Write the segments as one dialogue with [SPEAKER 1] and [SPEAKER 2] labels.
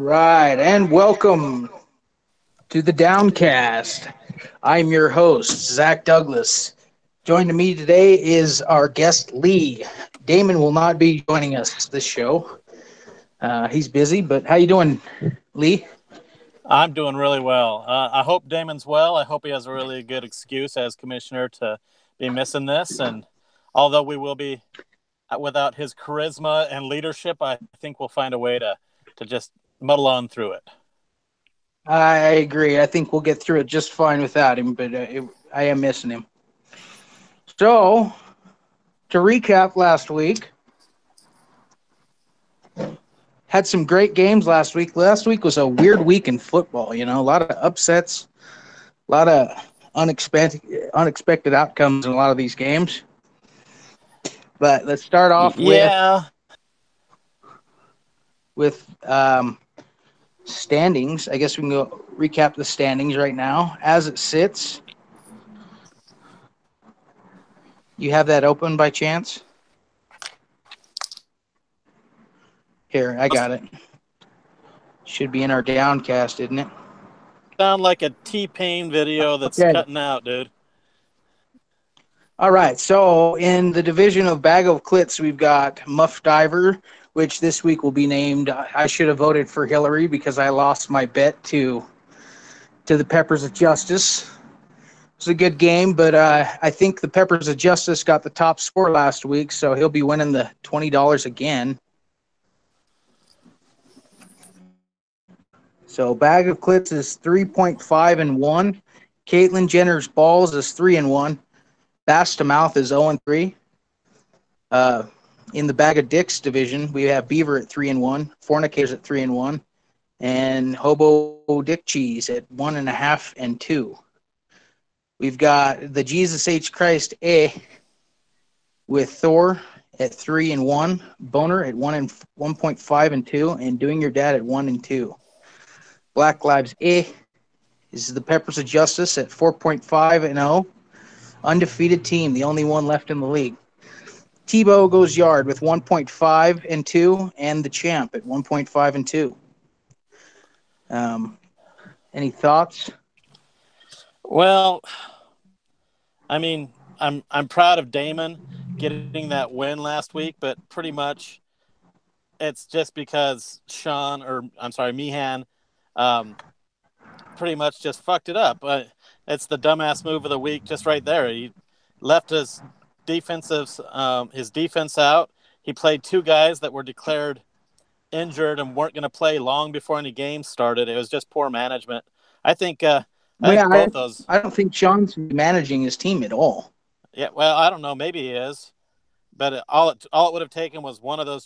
[SPEAKER 1] right, and welcome to the Downcast. I'm your host, Zach Douglas. Joining me today is our guest, Lee. Damon will not be joining us this show. He's busy, but how you doing, Lee?
[SPEAKER 2] I'm doing really well. I hope Damon's well. I hope he has a really good excuse as commissioner to be missing this. And although we will be without his charisma and leadership, I think we'll find a way to just muddle on through it.
[SPEAKER 1] I agree. I think we'll get through it just fine without him, but I am missing him. So, to recap last week, had some great games last week. Last week was a weird week in football, a lot of upsets, a lot of unexpected outcomes in a lot of these games. But let's start off
[SPEAKER 2] Yeah.
[SPEAKER 1] with standings. I guess we can go recap the standings right now. As it sits, you have that open by chance? Here, I got it. Should be in our downcast, isn't it?
[SPEAKER 2] Sound like a T-Pain video that's
[SPEAKER 1] Okay.
[SPEAKER 2] cutting out, dude.
[SPEAKER 1] All right, so in the division of Bag of Clits, we've got Muff Diver, which this week will be named. I should have voted for Hillary because I lost my bet to the Peppers of Justice. It was a good game, but I think the Peppers of Justice got the top score last week, so he'll be winning the $20 again. So Bag of Clits is 3.5-1. Caitlyn Jenner's Balls is 3-1. Bass to Mouth is 0-3. In the Bag of Dicks division, we have Beaver at 3-1, Fornicators at 3-1, and Hobo Dick Cheese at 1.5-2. We've got the Jesus H. Christ A with Thor at 3-1, Boner at 1.5-2, and Doing Your Dad at 1-2. Black Lives A is the Peppers of Justice at 4.5-0. Undefeated team, the only one left in the league. Tebow goes yard with 1.5-2, and the champ at 1.5-2. Any thoughts?
[SPEAKER 2] Well, I mean, I'm proud of Damon getting that win last week, but pretty much it's just because Meehan, pretty much just fucked it up. It's the dumbass move of the week, just right there. He left his defense out. He played two guys that were declared injured and weren't going to play long before any games started. It was just poor management. I think both those.
[SPEAKER 1] I don't think Sean's managing his team at all.
[SPEAKER 2] Yeah, well, I don't know. Maybe he is, but all it would have taken was one of those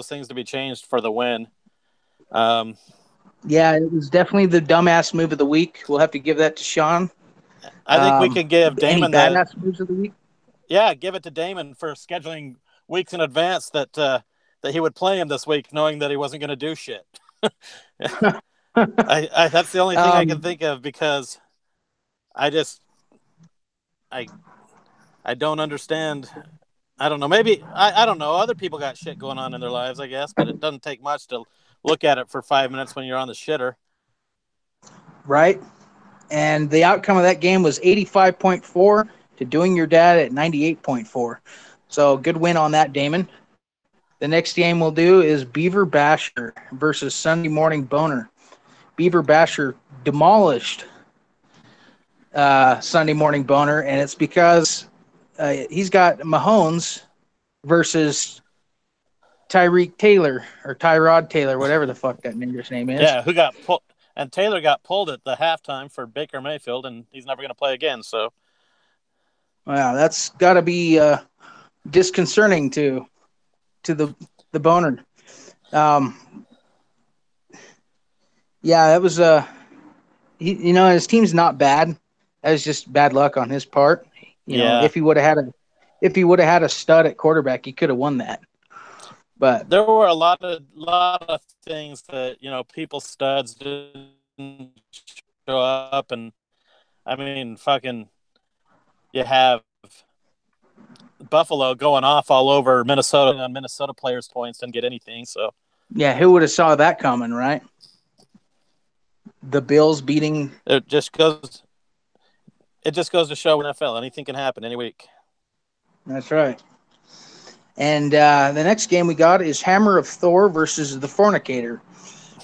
[SPEAKER 2] things to be changed for the win.
[SPEAKER 1] Yeah, it was definitely the dumbass move of the week. We'll have to give that to Sean.
[SPEAKER 2] I think we could give Damon
[SPEAKER 1] any badass moves of the week.
[SPEAKER 2] Yeah, give it to Damon for scheduling weeks in advance that he would play him this week, knowing that he wasn't going to do shit. That's the only thing I can think of, because I don't understand. I don't know. Maybe I don't know. Other people got shit going on in their lives, I guess, but it doesn't take much to look at it for 5 minutes when you're on the shitter.
[SPEAKER 1] Right. And the outcome of that game was 85.4 to Doing Your Dad at 98.4. So good win on that, Damon. The next game we'll do is Beaver Basher versus Sunday Morning Boner. Beaver Basher demolished Sunday Morning Boner, and it's because he's got Mahomes versus Tyreek Taylor, or Tyrod Taylor, whatever the fuck that ninja's name is.
[SPEAKER 2] Yeah, who got pulled? And Taylor got pulled at the halftime for Baker Mayfield, and he's never going to play again. So,
[SPEAKER 1] wow, that's got to be disconcerting to the Boner. Yeah, that was his team's not bad. That was just bad luck on his part. You know, if he would have had a stud at quarterback, he could have won that. But
[SPEAKER 2] there were a lot of things that, people's studs didn't show up, and I mean, fucking, you have Buffalo going off all over Minnesota on Minnesota players' points, didn't get anything. So
[SPEAKER 1] yeah, who would have saw that coming, right? the Bills beating.
[SPEAKER 2] It just goes to show NFL anything can happen any week.
[SPEAKER 1] That's right. And the next game we got is Hammer of Thor versus the Fornicator.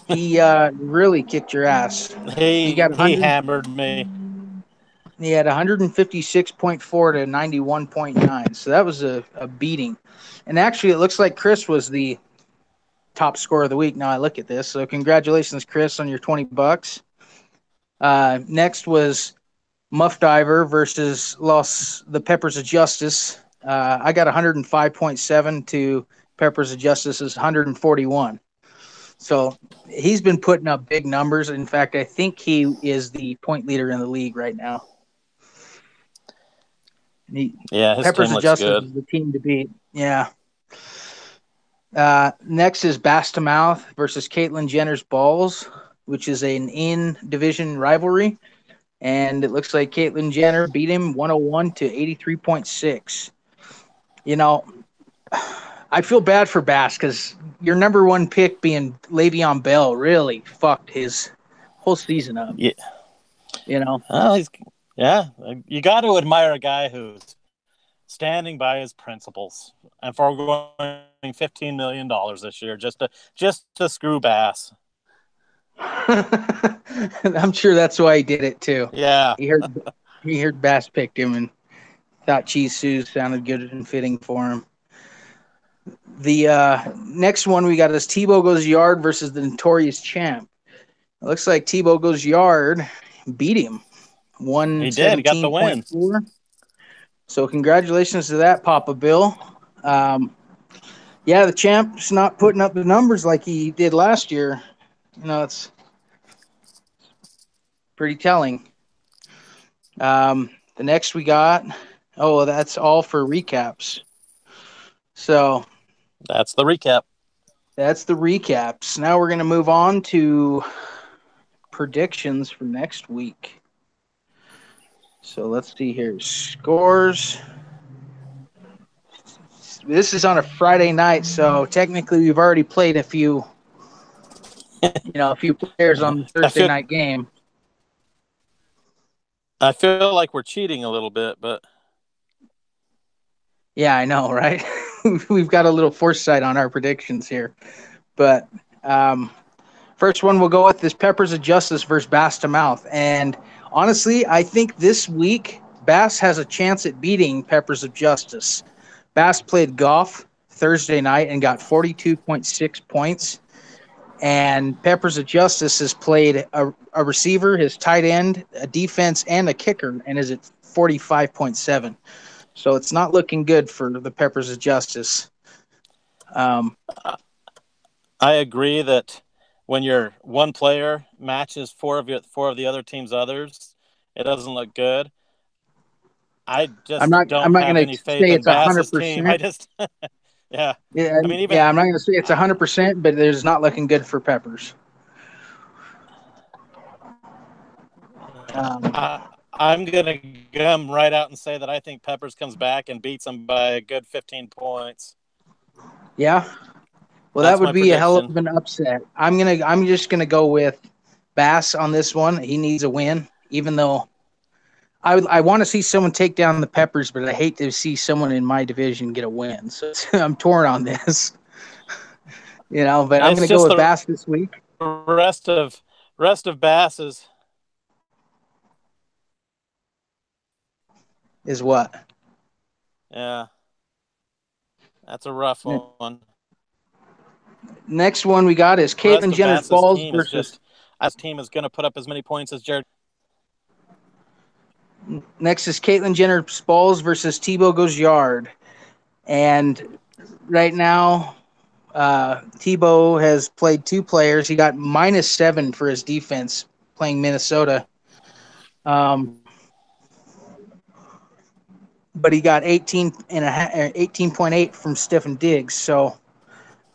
[SPEAKER 1] He really kicked your ass. He got
[SPEAKER 2] He
[SPEAKER 1] 100.
[SPEAKER 2] hammered me.
[SPEAKER 1] He had 156.4 to 91.9. So that was a beating. And actually, it looks like Chris was the top scorer of the week. Now I look at this. So congratulations, Chris, on your $20. Next was Muff Diver versus the Peppers of Justice. I got 105.7 to Peppers of Justice's 141. So he's been putting up big numbers. In fact, I think he is the point leader in the league right now.
[SPEAKER 2] His
[SPEAKER 1] Peppers
[SPEAKER 2] team
[SPEAKER 1] of
[SPEAKER 2] looks
[SPEAKER 1] Justice
[SPEAKER 2] good.
[SPEAKER 1] is the team to beat. Yeah. Next is Bass to Mouth versus Caitlyn Jenner's Balls, which is an in-division rivalry. And it looks like Caitlyn Jenner beat him 101 to 83.6. You know, I feel bad for Bass because your number one pick being Le'Veon Bell really fucked his whole season up.
[SPEAKER 2] Yeah.
[SPEAKER 1] You know?
[SPEAKER 2] You got to admire a guy who's standing by his principles and foregoing $15 million this year just to screw Bass.
[SPEAKER 1] I'm sure that's why he did it too.
[SPEAKER 2] Yeah.
[SPEAKER 1] He heard Bass picked him and thought Cheese Shoes sounded good and fitting for him. The next one we got is Tebow Goes Yard versus the Notorious Champ. It looks like Tebow Goes Yard beat him.
[SPEAKER 2] He did. He got the win.
[SPEAKER 1] So congratulations to that, Papa Bill. The champ's not putting up the numbers like he did last year. You know, it's pretty telling. The next we got, that's all for recaps. So
[SPEAKER 2] that's the recap.
[SPEAKER 1] That's the recaps. Now we're going to move on to predictions for next week. So let's see here. Scores. This is on a Friday night, so technically we've already played a few players on the Thursday night game.
[SPEAKER 2] I feel like we're cheating a little bit, but
[SPEAKER 1] yeah, I know, right? We've got a little foresight on our predictions here. But first one we'll go with is Peppers of Justice versus Bass to Mouth. And honestly, I think this week Bass has a chance at beating Peppers of Justice. Bass played golf Thursday night and got 42.6 points. And Peppers of Justice has played a receiver, his tight end, a defense, and a kicker, and is at 45.7. So it's not looking good for the Peppers of Justice.
[SPEAKER 2] I agree that when your one player matches four of the other team's others, it doesn't look good. I just don't have any faith in Bass's team. I just, yeah.
[SPEAKER 1] I mean, I'm not going to say it's 100%, but it's not looking good for Peppers.
[SPEAKER 2] I'm going to come right out and say that I think Peppers comes back and beats them by a good 15 points.
[SPEAKER 1] Yeah. Well, that would be a hell of an upset. I'm just gonna go with Bass on this one. He needs a win, even though I want to see someone take down the Peppers, but I hate to see someone in my division get a win. So I'm torn on this. But I'm gonna go with Bass this week.
[SPEAKER 2] Rest of Bass
[SPEAKER 1] is what?
[SPEAKER 2] Yeah. That's a rough one.
[SPEAKER 1] Next one we got is Caitlyn Jenner's Balls versus.
[SPEAKER 2] This team is going to put up as many points as Jared.
[SPEAKER 1] Next is Caitlyn Jenner's Balls versus Tebow Goes Yard. And right now, Tebow has played two players. He got -7 for his defense playing Minnesota. But he got 18.8 from Stephen Diggs. So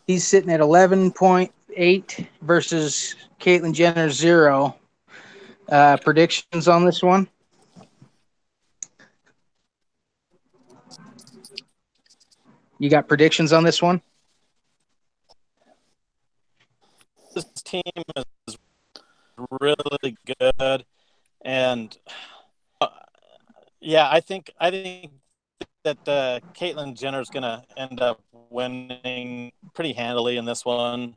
[SPEAKER 1] he's sitting at 11.8 versus Caitlyn Jenner 0. Predictions on this one? You got predictions on this one?
[SPEAKER 2] This team is really good, and yeah, I think that Caitlyn Jenner is going to end up winning pretty handily in this one.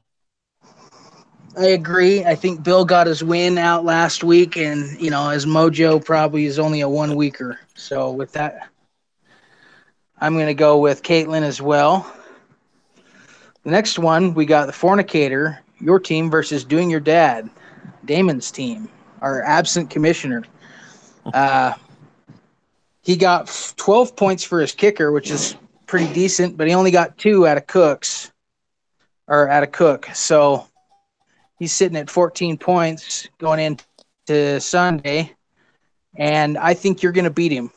[SPEAKER 1] I agree. I think Bill got his win out last week, and his mojo probably is only a 1 weeker. So with that, I'm going to go with Caitlyn as well. The next one, we got the Fornicator, your team versus Doing Your Dad, Damon's team, our absent commissioner. He got 12 points for his kicker, which is pretty decent, but he only got 2 out of Cook. So he's sitting at 14 points going into Sunday, and I think you're going to beat him.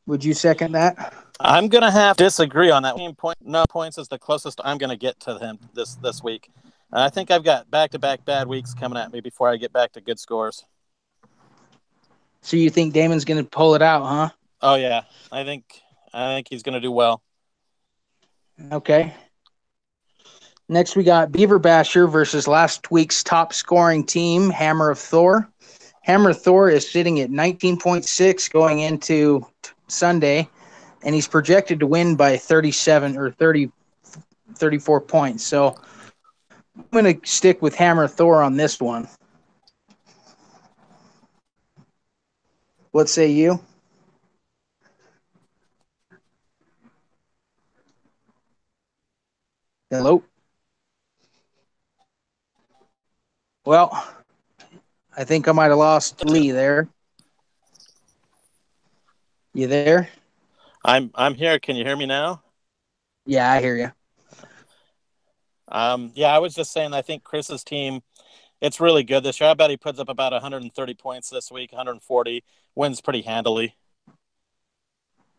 [SPEAKER 1] Would you second that?
[SPEAKER 2] I'm going to have to disagree on that. No points is the closest I'm going to get to him this week. I think I've got back-to-back bad weeks coming at me before I get back to good scores.
[SPEAKER 1] So you think Damon's going to pull it out, huh?
[SPEAKER 2] Oh yeah, I think he's going to do well.
[SPEAKER 1] Okay. Next, we got Beaver Basher versus last week's top scoring team, Hammer of Thor. Hammer of Thor is sitting at 19.6 going into Sunday, and he's projected to win by 37 or 30, 34 points. So I'm going to stick with Hammer of Thor on this one. What say you? Hello? Well, I think I might have lost Lee there. You there?
[SPEAKER 2] I'm here. Can you hear me now?
[SPEAKER 1] Yeah, I hear you.
[SPEAKER 2] Yeah, I was just saying I think Chris's team, it's really good this year. I bet he puts up about 130 points this week, 140, wins pretty handily.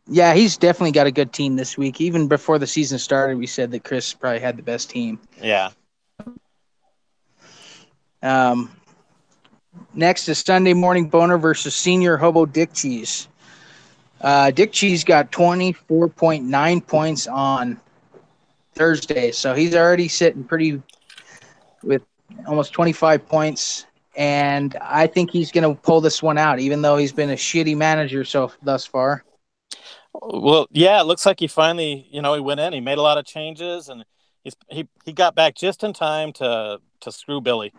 [SPEAKER 1] Yeah, he's definitely got a good team this week. Even before the season started, we said that Chris probably had the best team.
[SPEAKER 2] Yeah.
[SPEAKER 1] Next is Sunday Morning Boner versus Senior Hobo Dick Cheese. Dick Cheese got 24.9 points on Thursday, so he's already sitting pretty with almost 25 points, and I think he's going to pull this one out, even though he's been a shitty manager thus far.
[SPEAKER 2] Well, yeah, it looks like he finally, he went in. He made a lot of changes, and he got back just in time to screw Billy.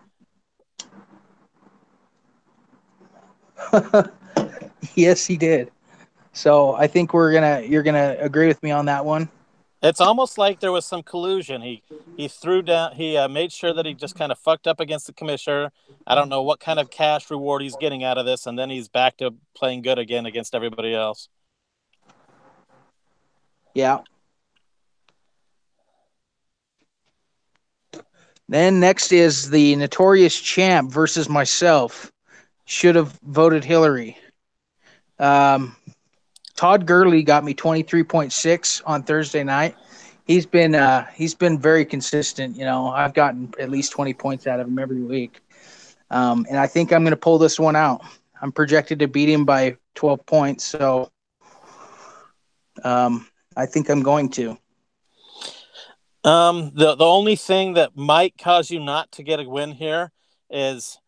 [SPEAKER 1] Yes, he did. So I think you're gonna agree with me on that one.
[SPEAKER 2] It's almost like there was some collusion. He threw down. He made sure that he just kind of fucked up against the commissioner. I don't know what kind of cash reward he's getting out of this, and then he's back to playing good again against everybody else.
[SPEAKER 1] Yeah. Then next is the Notorious Champ versus myself. Should have voted Hillary. Todd Gurley got me 23.6 on Thursday night. He's been very consistent. I've gotten at least 20 points out of him every week, and I think I'm going to pull this one out. I'm projected to beat him by 12 points, so I think I'm going to.
[SPEAKER 2] The only thing that might cause you not to get a win here is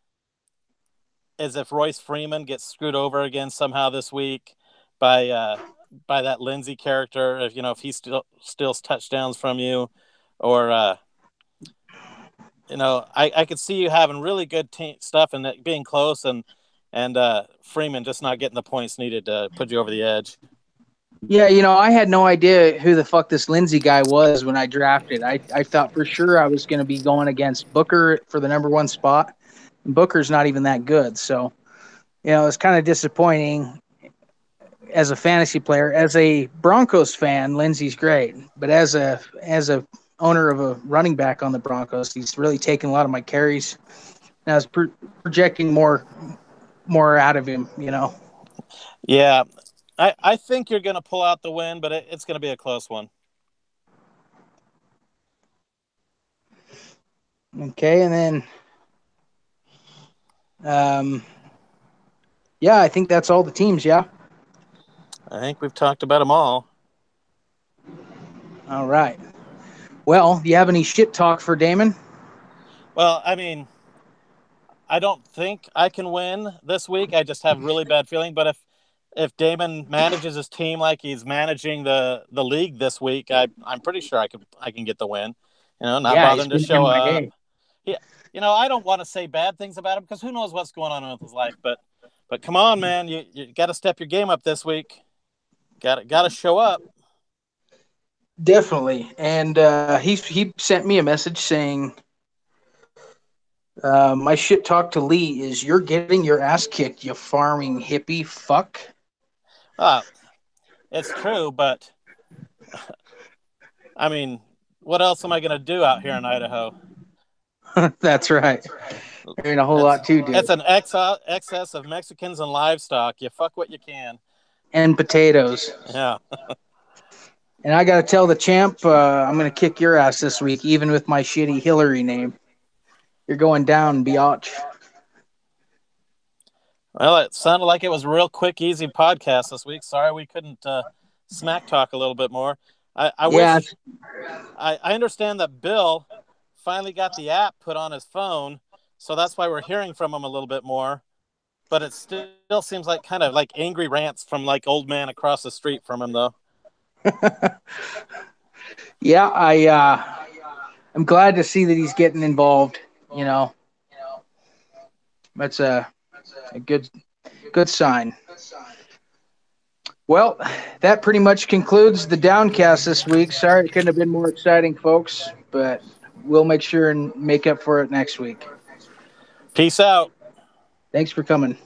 [SPEAKER 2] if Royce Freeman gets screwed over again somehow this week by that Lindsay character. If he steals touchdowns from you, or I could see you having really good stuff and it being close, and Freeman just not getting the points needed to put you over the edge.
[SPEAKER 1] Yeah, I had no idea who the fuck this Lindsay guy was when I drafted. I thought for sure I was going to be going against Booker for the number 1 spot. And Booker's not even that good. So, it's kind of disappointing as a fantasy player. As a Broncos fan, Lindsay's great. But as a owner of a running back on the Broncos, he's really taken a lot of my carries. And I was projecting more out of him,
[SPEAKER 2] Yeah. I think you're going to pull out the win, but it's going to be a close one.
[SPEAKER 1] Okay, and then, yeah, I think that's all the teams, yeah?
[SPEAKER 2] I think we've talked about them all.
[SPEAKER 1] All right. Well, do you have any shit talk for Damon?
[SPEAKER 2] Well, I mean, I don't think I can win this week. I just have a really bad feeling. But if Damon manages his team like he's managing the league this week, I'm pretty sure I can get the win. Not
[SPEAKER 1] Yeah, he's
[SPEAKER 2] bothering to
[SPEAKER 1] been in
[SPEAKER 2] show
[SPEAKER 1] my
[SPEAKER 2] up.
[SPEAKER 1] game.
[SPEAKER 2] Yeah, I don't want to say bad things about him because who knows what's going on with his life. But come on, man, you got to step your game up this week. Got to show up.
[SPEAKER 1] Definitely. And he sent me a message saying, my shit talk to Lee is you're getting your ass kicked, you farming hippie fuck.
[SPEAKER 2] It's true, but I mean, what else am I going to do out here in Idaho?
[SPEAKER 1] That's right. There ain't a whole lot to do.
[SPEAKER 2] It's an excess of Mexicans and livestock. You fuck what you can.
[SPEAKER 1] And potatoes.
[SPEAKER 2] Yeah.
[SPEAKER 1] And I got to tell the champ, I'm going to kick your ass this week, even with my shitty Hillary name. You're going down, biatch.
[SPEAKER 2] Well, it sounded like it was a real quick, easy podcast this week. Sorry we couldn't smack talk a little bit more. I wish. I understand that Bill finally got the app put on his phone, so that's why we're hearing from him a little bit more. But it still seems like kind of like angry rants from like old man across the street from him, though.
[SPEAKER 1] Yeah, I'm glad to see that he's getting involved. That's a good sign. Well, that pretty much concludes the Downcast this week. Sorry it couldn't have been more exciting, folks, but we'll make sure and make up for it next week.
[SPEAKER 2] Peace out.
[SPEAKER 1] Thanks for coming.